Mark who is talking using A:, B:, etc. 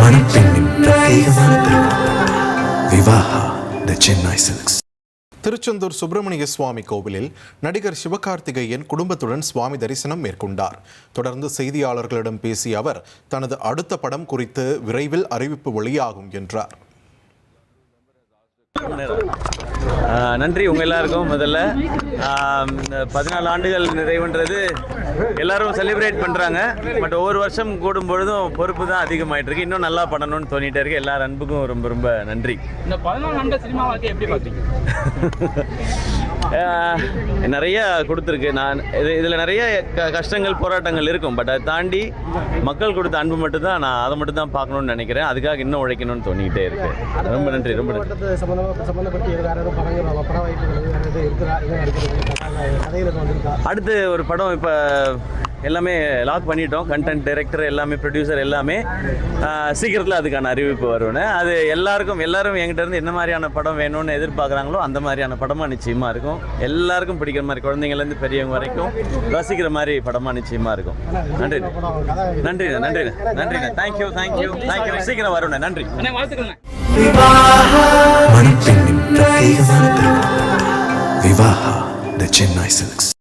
A: மணப்பெண்ணின் பிரத்யேகமான திருமணம் விவாஹா தி சென்னை சில்க்ஸ்.
B: திருச்செந்தூர் சுப்பிரமணிய சுவாமி கோவிலில் நடிகர் சிவகார்த்திகேயன் குடும்பத்துடன் சுவாமி தரிசனம் மேற்கொண்டார். தொடர்ந்து செய்தியாளர்களிடம் பேசிய அவர் தனது அடுத்த படம் குறித்து விரைவில் அறிவிப்பு வெளியாகும் என்றார்.
C: நன்றி உங்கள் எல்லாருக்கும். முதல்ல 14 ஆண்டுகள் நிறைவுன்றது எல்லாரும் செலிப்ரேட் பண்ணுறாங்க. பட் ஒவ்வொரு வருஷம் கூடும் பொழுதும் பொறுப்பு தான் அதிகமாகிட்டு இருக்கு. இன்னும் நல்லா பண்ணணும்னு தோணிகிட்டே இருக்கு. எல்லார் அன்புக்கும் ரொம்ப ரொம்ப நன்றி.
D: இந்த 14 ஆண்டு சினிமா வாழ்க்கை எப்படி பார்த்தீங்க?
C: நிறைய கொடுத்துருக்கு. நான் இதில் நிறைய கஷ்டங்கள் போராட்டங்கள் இருக்கும். பட் அதை தாண்டி மக்கள் கொடுத்த அன்பு மட்டும்தான் நான் அதை மட்டும் தான் பார்க்கணுன்னு நினைக்கிறேன். அதுக்காக இன்னும் உழைக்கணும்னு தோணிக்கிட்டே இருக்கு. ரொம்ப நன்றி, ரொம்ப நன்றி. அடுத்து ஒரு படம் இப்போ எல்லாமே லாக் பண்ணிட்டோம். கண்டென்ட் டைரக்டர் எல்லாமே, ப்ரொடியூசர் எல்லாமே. சீக்கிரத்தில் அதுக்கான அறிவிப்பு வருவேன்னு. அது எல்லாரும் என்கிட்ட இருந்து என்ன மாதிரியான படம் வேணும்னு எதிர்பார்க்குறாங்களோ அந்த மாதிரியான படமாக நிச்சயமாக இருக்கும். எல்லாருக்கும் பிடிக்கிற மாதிரி, குழந்தைங்கள்லேருந்து பெரியவங்க வரைக்கும் ரசிக்கிற மாதிரி படமாக நிச்சயமாக இருக்கும். நன்றி நன்றி நன்றி நன்றி. Thank you thank you thank you. சீக்கிரம் வருவேன். நன்றி.
A: மணப்பெண்ணின் பிரத்யேகமான திருமணம் விவாஹா தி சென்னை சில்க்ஸ்.